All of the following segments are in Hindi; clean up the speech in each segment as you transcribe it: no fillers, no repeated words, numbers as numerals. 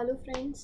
Hello friends.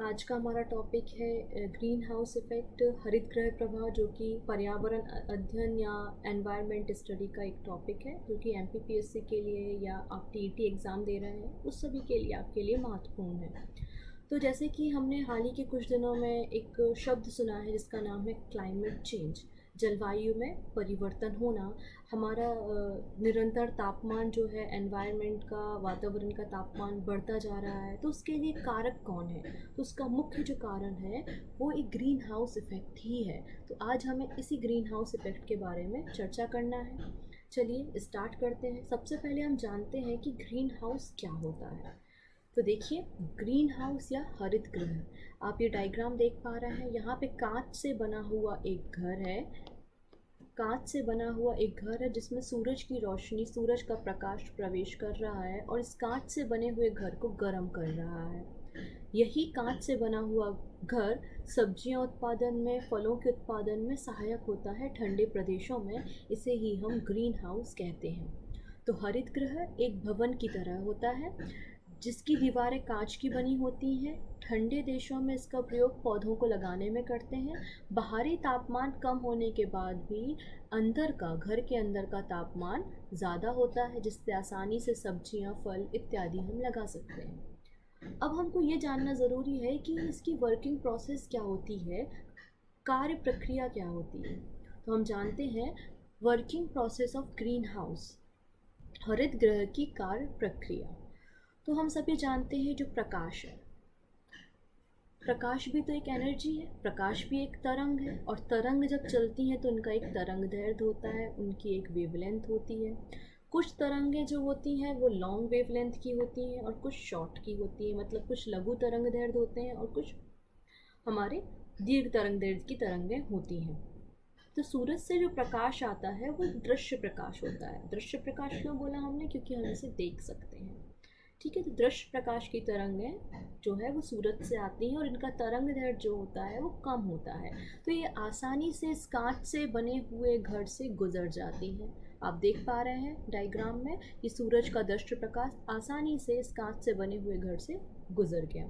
आज का हमारा टॉपिक है ग्रीन हाउस इफ़ेक्ट, हरित गृह प्रभाव, जो कि पर्यावरण अध्ययन या एनवायरनमेंट स्टडी का एक टॉपिक है जो कि एमपीपीएससी के लिए या आप टीईटी एग्ज़ाम दे रहे हैं उस सभी के लिए आपके लिए महत्वपूर्ण है। तो जैसे कि हमने हाल ही के कुछ दिनों में एक शब्द सुना है जिसका नाम है क्लाइमेट चेंज, जलवायु में परिवर्तन होना। हमारा निरंतर तापमान जो है, एनवायरनमेंट का, वातावरण का तापमान बढ़ता जा रहा है, तो उसके लिए कारक कौन है? तो उसका मुख्य जो कारण है वो एक ग्रीन हाउस इफ़ेक्ट ही है। तो आज हमें इसी ग्रीन हाउस इफ़ेक्ट के बारे में चर्चा करना है। चलिए स्टार्ट करते हैं। सबसे पहले हम जानते हैं कि ग्रीन हाउस क्या होता है। तो देखिए, ग्रीन हाउस या हरित गृह, आप ये डायग्राम देख पा रहे हैं। यहाँ पे कांच से बना हुआ एक घर है। कांच से बना हुआ एक घर है जिसमें सूरज की रोशनी, सूरज का प्रकाश प्रवेश कर रहा है और इस कांच से बने हुए घर को गर्म कर रहा है। यही कांच से बना हुआ घर सब्जियां उत्पादन में, फलों के उत्पादन में सहायक होता है ठंडे प्रदेशों में। इसे ही हम ग्रीन हाउस कहते हैं। तो हरित गृह एक भवन की तरह होता है जिसकी दीवारें कांच की बनी होती हैं। ठंडे देशों में इसका प्रयोग पौधों को लगाने में करते हैं। बाहरी तापमान कम होने के बाद भी अंदर का, घर के अंदर का तापमान ज़्यादा होता है जिससे आसानी से सब्जियां, फल इत्यादि हम लगा सकते हैं। अब हमको ये जानना ज़रूरी है कि इसकी वर्किंग प्रोसेस क्या होती है, कार्य प्रक्रिया क्या होती है। तो हम जानते हैं working process of green house, हरित गृह की कार्य प्रक्रिया। तो हम सभी जानते हैं जो प्रकाश है, प्रकाश भी तो एक एनर्जी है, प्रकाश भी एक तरंग है, और तरंग जब चलती हैं तो उनका एक तरंग दैर्ध्य होता है, उनकी एक वेवलेंथ होती है। कुछ तरंगें जो होती हैं वो लॉन्ग वेवलेंथ की होती हैं और कुछ शॉर्ट की होती हैं, मतलब कुछ लघु तरंग दैर्ध्य होते हैं और कुछ हमारे दीर्घ तरंग दैर्ध्य की तरंगें होती हैं। तो सूरज से जो प्रकाश आता है वो दृश्य प्रकाश होता है। दृश्य प्रकाश क्यों बोला हमने? क्योंकि हम इसे देख सकते हैं। ठीक है, तो दृश्य प्रकाश की तरंगें जो है वो सूरज से आती हैं और इनका तरंग दैर्ध्य जो होता है वो कम होता है। तो ये आसानी से इस कांच से बने हुए घर से गुजर जाती हैं। आप देख पा रहे हैं डायग्राम में, ये सूरज का दृश्य प्रकाश आसानी से इस कांच से बने हुए घर से गुजर गया।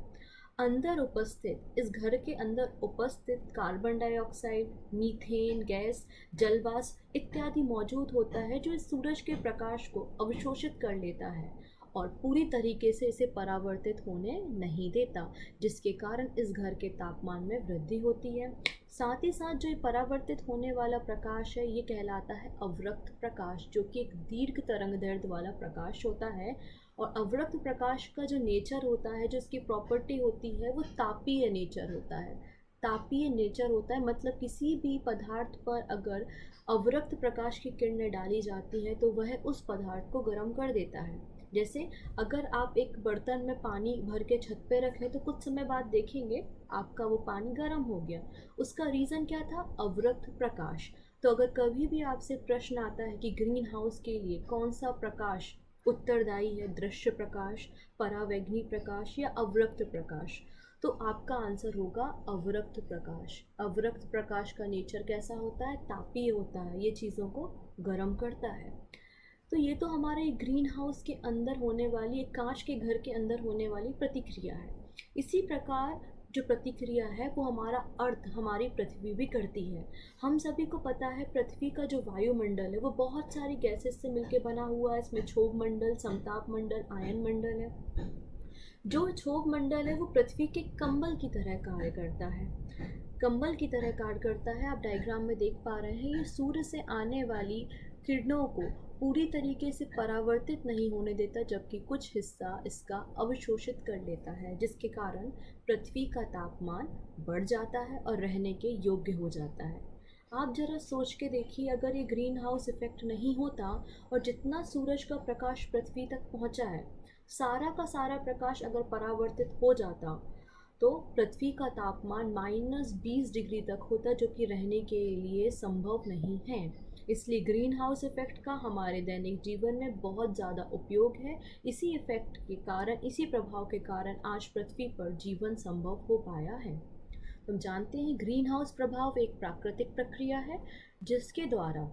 अंदर उपस्थित, इस घर के अंदर उपस्थित कार्बन डाइऑक्साइड, मीथेन गैस, जलवाष्प इत्यादि मौजूद होता है जो इस सूरज के प्रकाश को अवशोषित कर लेता है और पूरी तरीके से इसे परावर्तित होने नहीं देता, जिसके कारण इस घर के तापमान में वृद्धि होती है। साथ ही साथ जो ये परावर्तित होने वाला प्रकाश है ये कहलाता है अवरक्त प्रकाश, जो कि एक दीर्घ तरंग दैर्ध्य वाला प्रकाश होता है। और अवरक्त प्रकाश का जो नेचर होता है, जो इसकी प्रॉपर्टी होती है, वो तापीय नेचर होता है। तापीय नेचर होता है मतलब किसी भी पदार्थ पर अगर अवरक्त प्रकाश की किरणें डाली जाती हैं तो वह उस पदार्थ को गर्म कर देता है। जैसे अगर आप एक बर्तन में पानी भर के छत पे रखें तो कुछ समय बाद देखेंगे आपका वो पानी गर्म हो गया। उसका रीज़न क्या था? अवरक्त प्रकाश। तो अगर कभी भी आपसे प्रश्न आता है कि ग्रीन हाउस के लिए कौन सा प्रकाश उत्तरदायी है, दृश्य प्रकाश, परावैंगनी प्रकाश या अवरक्त प्रकाश, तो आपका आंसर होगा अवरक्त प्रकाश। अवरक्त प्रकाश का नेचर कैसा होता है? तापीय होता है, ये चीज़ों को गर्म करता है। तो ये तो हमारे ग्रीन हाउस के अंदर होने वाली, एक कांच के घर के अंदर होने वाली प्रतिक्रिया है। इसी प्रकार जो प्रतिक्रिया है वो हमारा अर्थ, हमारी पृथ्वी भी करती है। हम सभी को पता है पृथ्वी का जो वायुमंडल है वो बहुत सारी गैसेस से मिलकर बना हुआ है। इसमें क्षोभ मंडल, समताप मंडल, आयन मंडल है। जो क्षोभ मंडल है वो पृथ्वी के कंबल की तरह कार्य करता है, कंबल की तरह कार्य करता है। आप डायग्राम में देख पा रहे हैं, ये सूर्य से आने वाली किरणों को पूरी तरीके से परावर्तित नहीं होने देता, जबकि कुछ हिस्सा इसका अवशोषित कर लेता है, जिसके कारण पृथ्वी का तापमान बढ़ जाता है और रहने के योग्य हो जाता है। आप जरा सोच के देखिए, अगर ये ग्रीन हाउस इफ़ेक्ट नहीं होता और जितना सूरज का प्रकाश पृथ्वी तक पहुंचा है, सारा का सारा प्रकाश अगर परावर्तित हो जाता तो पृथ्वी का तापमान -20 डिग्री तक होता, जो कि रहने के लिए संभव नहीं है। इसलिए ग्रीन हाउस इफ़ेक्ट का हमारे दैनिक जीवन में बहुत ज़्यादा उपयोग है। इसी इफ़ेक्ट के कारण, इसी प्रभाव के कारण आज पृथ्वी पर जीवन संभव हो पाया है। हम जानते हैं ग्रीन हाउस प्रभाव एक प्राकृतिक प्रक्रिया है जिसके द्वारा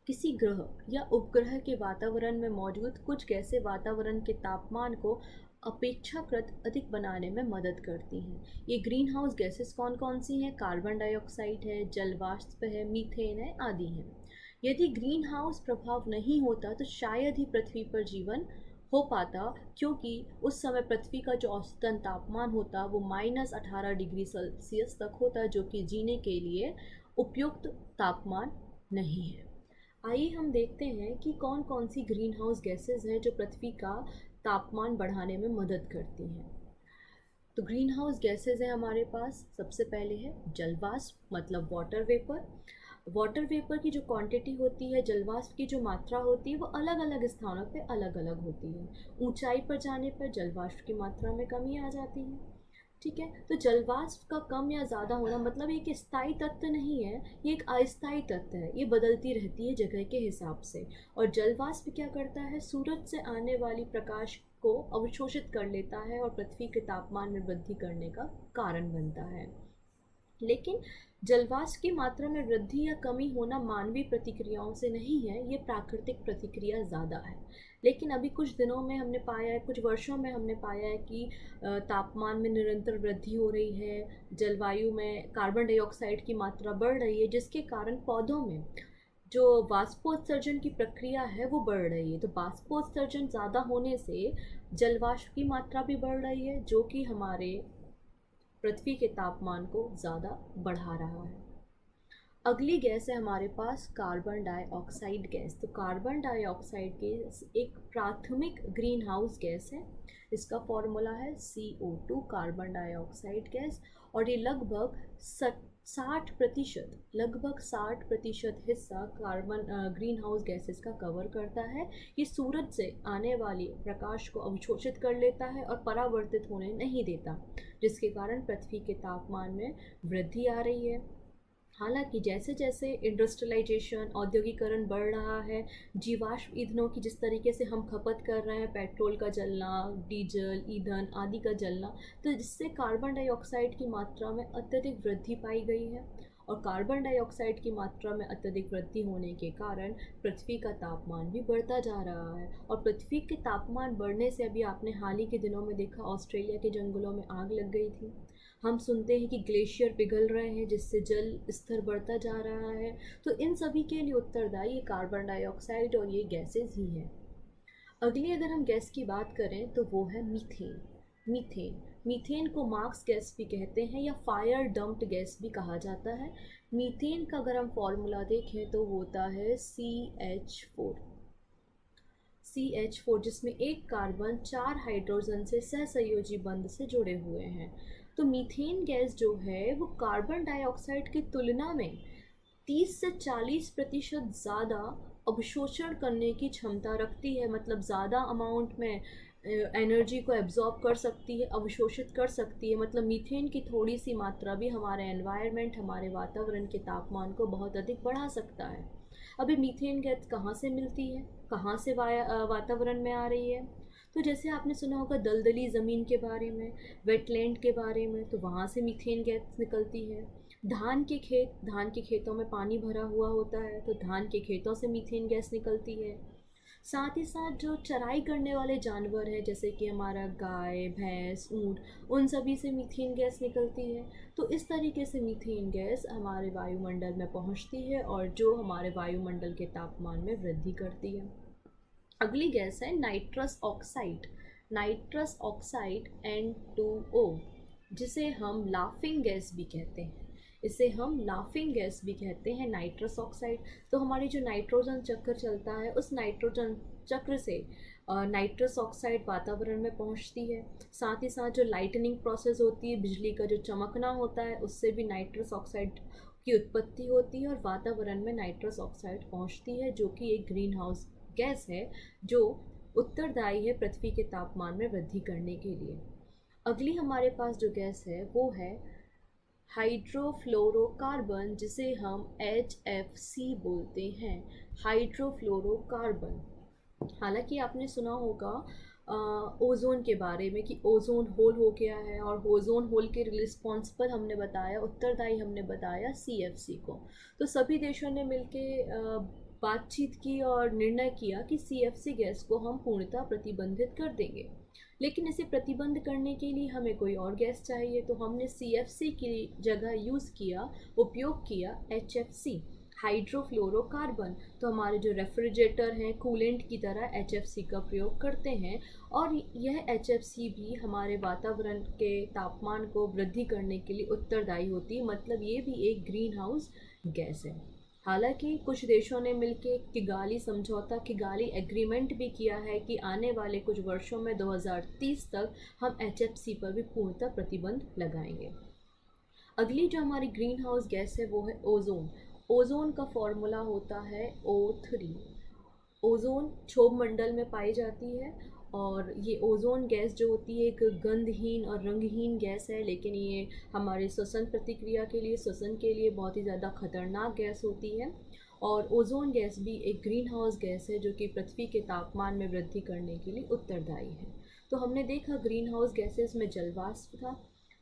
किसी ग्रह या उपग्रह के वातावरण में मौजूद कुछ गैसें वातावरण के तापमान को अपेक्षाकृत अधिक बनाने में मदद करती हैं। ये ग्रीन हाउस गैसेस कौन कौन सी हैं? कार्बन डाइऑक्साइड है, जल वाष्प है, मीथेन है, आदि हैं। यदि ग्रीन हाउस प्रभाव नहीं होता तो शायद ही पृथ्वी पर जीवन हो पाता, क्योंकि उस समय पृथ्वी का जो औसतन तापमान होता वो -18 डिग्री सेल्सियस तक होता, जो कि जीने के लिए उपयुक्त तापमान नहीं है। आइए हम देखते हैं कि कौन कौन सी ग्रीन हाउस गैसेस हैं जो पृथ्वी का तापमान बढ़ाने में मदद करती हैं। तो ग्रीन हाउस गैसेस हैं हमारे पास, सबसे पहले है जलवाष्प मतलब वाटर वेपर। वाटर वेपर की जो क्वांटिटी होती है, जलवाष्प की जो मात्रा होती है, वो अलग अलग स्थानों पे अलग अलग होती है। ऊंचाई पर जाने पर जलवाष्प की मात्रा में कमी आ जाती है। ठीक है, तो जलवाष्प का कम या ज़्यादा होना मतलब एक स्थायी तत्व नहीं है, ये एक अस्थायी तत्व है, ये बदलती रहती है जगह के हिसाब से। और जलवाष्प क्या करता है? सूरज से आने वाली प्रकाश को अवशोषित कर लेता है और पृथ्वी के तापमान में वृद्धि करने का कारण बनता है। लेकिन जलवाष्प की मात्रा में वृद्धि या कमी होना मानवीय प्रतिक्रियाओं से नहीं है, ये प्राकृतिक प्रतिक्रिया ज़्यादा है। लेकिन अभी कुछ दिनों में हमने पाया है, कुछ वर्षों में हमने पाया है कि तापमान में निरंतर वृद्धि हो रही है, जलवायु में कार्बन डाइऑक्साइड की मात्रा बढ़ रही है, जिसके कारण पौधों में जो वाष्पोत्सर्जन की प्रक्रिया है वो बढ़ रही है। तो वाष्पोत्सर्जन ज़्यादा होने से जलवाष्प की मात्रा भी बढ़ रही है, जो कि हमारे पृथ्वी के तापमान को ज़्यादा बढ़ा रहा है। अगली गैस है हमारे पास कार्बन डाइऑक्साइड गैस। तो कार्बन डाइऑक्साइड गैस एक प्राथमिक ग्रीन हाउस गैस है। इसका फॉर्मूला है CO2, कार्बन डाइऑक्साइड गैस। और ये लगभग 60% हिस्सा कार्बन ग्रीन हाउस गैसेस का कवर करता है। ये सूरज से आने वाली प्रकाश को अवशोषित कर लेता है और परावर्तित होने नहीं देता, जिसके कारण पृथ्वी के तापमान में वृद्धि आ रही है। हालांकि जैसे जैसे इंडस्ट्रियलाइजेशन, औद्योगिकरण बढ़ रहा है, जीवाश्म ईंधनों की जिस तरीके से हम खपत कर रहे हैं, पेट्रोल का जलना, डीजल, ईंधन आदि का जलना, तो इससे कार्बन डाइऑक्साइड की मात्रा में अत्यधिक वृद्धि पाई गई है। और कार्बन डाइऑक्साइड की मात्रा में अत्यधिक वृद्धि होने के कारण पृथ्वी का तापमान भी बढ़ता जा रहा है। और पृथ्वी के तापमान बढ़ने से अभी आपने हाल ही के दिनों में देखा, ऑस्ट्रेलिया के जंगलों में आग लग गई थी। हम सुनते हैं कि ग्लेशियर पिघल रहे हैं, जिससे जल स्तर बढ़ता जा रहा है। तो इन सभी के लिए उत्तरदायी ये कार्बन डाइऑक्साइड और ये गैसेस ही हैं। अगली अगर हम गैस की बात करें तो वो है मीथेन। मीथेन मीथेन को मार्क्स गैस भी कहते हैं या फायर डंप्ड गैस भी कहा जाता है। मीथेन का अगर हम फॉर्मूला देखें तो होता है CH4, जिसमें एक कार्बन 4 हाइड्रोजन से सहसंयोजी बंध से जुड़े हुए हैं। तो मीथेन गैस जो है वो कार्बन डाइऑक्साइड की तुलना में 30 से 40% ज़्यादा अवशोषण करने की क्षमता रखती है। मतलब ज़्यादा अमाउंट में एनर्जी को एब्जॉर्ब कर सकती है, अवशोषित कर सकती है। मतलब मीथेन की थोड़ी सी मात्रा भी हमारे एनवायरनमेंट, हमारे वातावरण के तापमान को बहुत अधिक बढ़ा सकता है। अभी मीथेन गैस कहाँ से मिलती है, कहाँ से वातावरण में आ रही है? तो जैसे आपने सुना होगा दलदली ज़मीन के बारे में, वेटलैंड के बारे में, तो वहाँ से मीथेन गैस निकलती है। धान के खेतों में पानी भरा हुआ होता है, तो धान के खेतों से मीथेन गैस निकलती है। साथ ही साथ जो चराई करने वाले जानवर हैं, जैसे कि हमारा गाय, भैंस, ऊँट, उन सभी से मीथेन गैस निकलती है। तो इस तरीके से मीथेन गैस हमारे वायुमंडल में पहुंचती है और जो हमारे वायुमंडल के तापमान में वृद्धि करती है। अगली गैस है नाइट्रस ऑक्साइड N2O, जिसे हम लाफिंग गैस भी कहते हैं। Nitrous oxide. तो हमारी जो नाइट्रोजन चक्र चलता है, उस नाइट्रोजन चक्र से नाइट्रस ऑक्साइड वातावरण में पहुंचती है। साथ ही साथ जो लाइटनिंग प्रोसेस होती है, बिजली का जो चमकना होता है, उससे भी नाइट्रस ऑक्साइड की उत्पत्ति होती है और वातावरण में नाइट्रस ऑक्साइड पहुंचती है, जो कि एक ग्रीन हाउस गैस है जो उत्तरदायी है पृथ्वी के तापमान में वृद्धि करने के लिए। अगली हमारे पास जो गैस है वो है हाइड्रोफ्लोरोकार्बन, जिसे हम HFC बोलते हैं। हाइड्रोफ्लोरोकार्बन, हालांकि आपने सुना होगा ओजोन के बारे में कि ओजोन होल हो गया है, और ओजोन होल के रिस्पॉन्सिबल हमने बताया, उत्तरदायी हमने बताया CFC को। तो सभी देशों ने मिलके बातचीत की और निर्णय किया कि CFC गैस को हम पूर्णतः प्रतिबंधित कर देंगे। लेकिन इसे प्रतिबंध करने के लिए हमें कोई और गैस चाहिए, तो हमने CFC की जगह उपयोग किया HFC, हाइड्रोफ्लोरोकार्बन। तो हमारे जो रेफ्रिजरेटर हैं कूलेंट की तरह HFC का प्रयोग करते हैं, और यह HFC भी हमारे वातावरण के तापमान को वृद्धि करने के लिए उत्तरदायी होती है। मतलब ये भी एक ग्रीन हाउस गैस है। हालांकि कुछ देशों ने मिलकर किगाली एग्रीमेंट भी किया है कि आने वाले कुछ वर्षों में 2030 तक हम HFC पर भी पूर्णतः प्रतिबंध लगाएंगे। अगली जो हमारी ग्रीन हाउस गैस है वो है ओजोन। ओजोन का फॉर्मूला होता है O3। ओजोन क्षोभ मंडल में पाई जाती है, और ये ओजोन गैस जो होती है एक गंधहीन और रंगहीन गैस है, लेकिन ये हमारे श्वसन प्रक्रिया के लिए बहुत ही ज़्यादा खतरनाक गैस होती है। और ओजोन गैस भी एक ग्रीन हाउस गैस है जो कि पृथ्वी के तापमान में वृद्धि करने के लिए उत्तरदायी है। तो हमने देखा ग्रीन हाउस गैसेस में जलवाष्प था,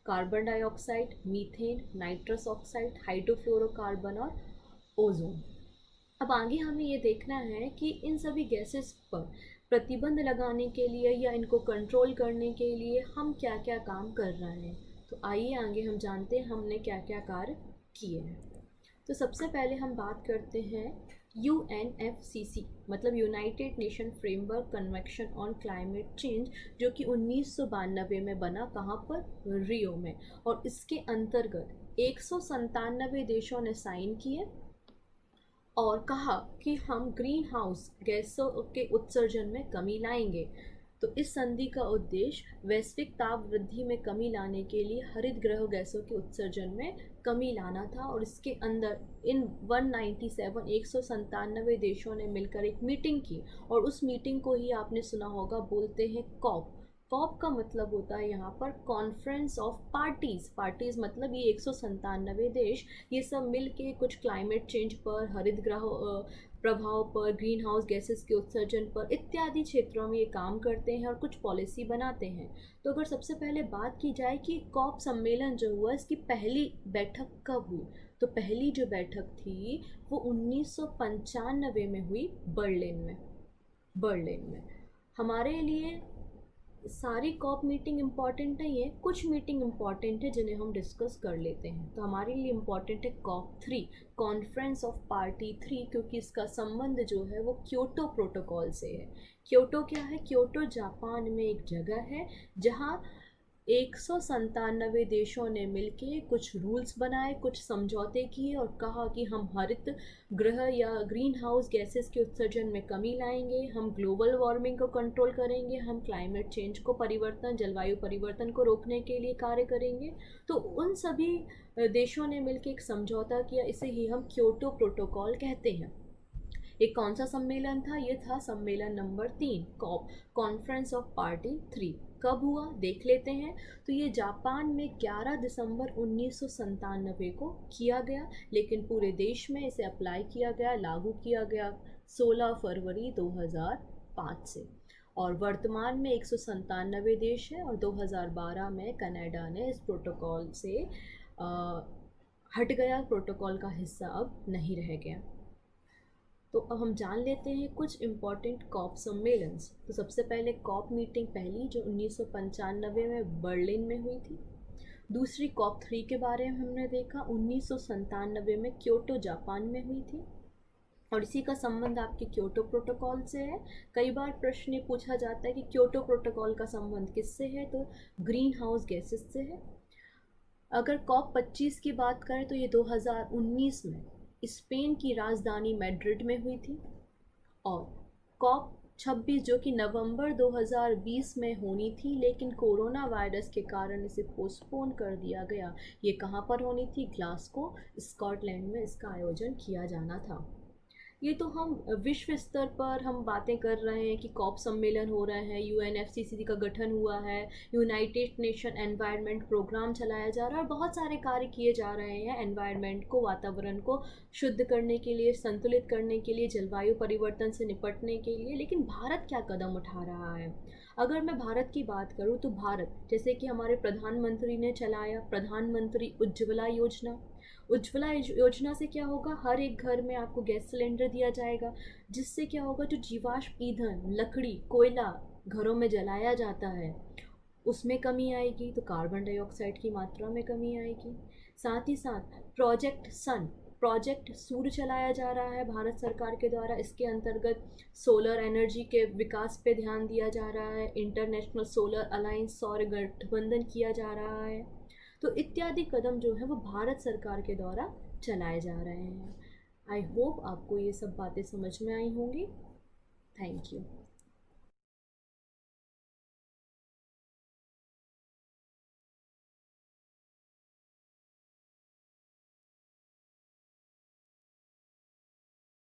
carbon dioxide, methane, nitrous oxide, hydrofluorocarbon और ओजोन। अब आगे हमें ये देखना है कि इन सभी गैसेस पर प्रतिबंध लगाने के लिए या इनको कंट्रोल करने के लिए हम क्या क्या काम कर रहे हैं। तो आइए आगे हम जानते हैं हमने क्या क्या कार्य किए हैं। तो सबसे पहले हम बात करते हैं UNFCC, मतलब United nation framework convention on climate change, जो कि 1992 में बना। कहाँ पर? रियो में। और इसके अंतर्गत 197 देशों ने साइन किए और कहा कि हम ग्रीन हाउस गैसों के उत्सर्जन में कमी लाएंगे। तो इस संधि का उद्देश्य वैश्विक ताप वृद्धि में कमी लाने के लिए हरित गृह गैसों के उत्सर्जन में कमी लाना था। और इसके अंदर इन 197 देशों ने मिलकर एक मीटिंग की, और उस मीटिंग को ही आपने सुना होगा, बोलते हैं कॉप। कॉप का मतलब होता है यहाँ पर कॉन्फ्रेंस ऑफ पार्टीज मतलब ये 197 देश ये सब मिल के कुछ क्लाइमेट चेंज पर, हरित गृह प्रभाव पर, ग्रीन हाउस गैसेस के उत्सर्जन पर इत्यादि क्षेत्रों में ये काम करते हैं और कुछ पॉलिसी बनाते हैं। तो अगर सबसे पहले बात की जाए कि कॉप सम्मेलन जो हुआ इसकी पहली बैठक कब हुई, तो पहली जो बैठक थी वो 1995 में हुई बर्लिन में। हमारे लिए सारी कॉप मीटिंग इम्पॉर्टेंट नहीं है, कुछ मीटिंग इम्पॉर्टेंट है जिन्हें हम डिस्कस कर लेते हैं। तो हमारे लिए इम्पॉर्टेंट है COP3, कॉन्फ्रेंस ऑफ पार्टी 3, क्योंकि इसका संबंध जो है वो क्योटो प्रोटोकॉल से है। क्योटो क्या है? क्योटो जापान में एक जगह है जहाँ 197 देशों ने मिलके कुछ रूल्स बनाए, कुछ समझौते किए और कहा कि हम हरित गृह या ग्रीन हाउस गैसेस के उत्सर्जन में कमी लाएंगे, हम ग्लोबल वार्मिंग को कंट्रोल करेंगे, हम क्लाइमेट चेंज को जलवायु परिवर्तन को रोकने के लिए कार्य करेंगे। तो उन सभी देशों ने मिलकर एक समझौता किया, इसे ही हम क्योटो प्रोटोकॉल कहते हैं। एक कौन सा सम्मेलन था? ये था सम्मेलन number 3, COP, conference of party 3। कब हुआ देख लेते हैं। तो ये जापान में 11 दिसंबर 1997 को किया गया, लेकिन पूरे देश में इसे अप्लाई किया गया, लागू किया गया 16 फरवरी 2005 से। और वर्तमान में 197 देश हैं और 2012 में कनाडा ने इस प्रोटोकॉल से हट गया, प्रोटोकॉल का हिस्सा अब नहीं रह गया। तो अब हम जान लेते हैं कुछ इम्पॉर्टेंट कॉप सम्मेलन। तो सबसे पहले कॉप मीटिंग पहली जो 1995 में बर्लिन में हुई थी। दूसरी COP 3 के बारे में हमने देखा, 1997 में क्योटो जापान में हुई थी और इसी का संबंध आपके क्योटो प्रोटोकॉल से है। कई बार प्रश्न ये पूछा जाता है कि क्योटो प्रोटोकॉल का संबंध किससे है, तो ग्रीन हाउस गैसेस से है। अगर COP 25 की बात करें तो ये 2019 में स्पेन की राजधानी मैड्रिड में हुई थी। और COP 26 जो कि नवंबर 2020 में होनी थी, लेकिन कोरोना वायरस के कारण इसे पोस्टपोन कर दिया गया। ये कहाँ पर होनी थी? ग्लासगो, स्कॉटलैंड में इसका आयोजन किया जाना था। ये तो हम विश्व स्तर पर हम बातें कर रहे हैं कि कॉप सम्मेलन हो रहे हैं, UNFCCC का गठन हुआ है, यूनाइटेड नेशन एनवायरनमेंट प्रोग्राम चलाया जा रहा है और बहुत सारे कार्य किए जा रहे हैं एनवायरनमेंट को, वातावरण को शुद्ध करने के लिए, संतुलित करने के लिए, जलवायु परिवर्तन से निपटने के लिए। लेकिन भारत क्या कदम उठा रहा है? अगर मैं भारत की बात करूं तो भारत, जैसे कि हमारे प्रधानमंत्री ने चलाया प्रधानमंत्री उज्ज्वला योजना, उज्ज्वला योजना से क्या होगा, हर एक घर में आपको गैस सिलेंडर दिया जाएगा, जिससे क्या होगा, जो जीवाश्म ईंधन, लकड़ी, कोयला घरों में जलाया जाता है उसमें कमी आएगी, तो कार्बन डाइऑक्साइड की मात्रा में कमी आएगी। साथ ही साथ प्रोजेक्ट सूर्य चलाया जा रहा है भारत सरकार के द्वारा। इसके अंतर्गत सोलर एनर्जी के विकास पे ध्यान दिया जा रहा है, इंटरनेशनल सोलर अलायंस सौर गठबंधन किया जा रहा है। तो इत्यादि कदम जो है वो भारत सरकार के द्वारा चलाए जा रहे हैं। आई होप आपको ये सब बातें समझ में आई होंगी। Thank you.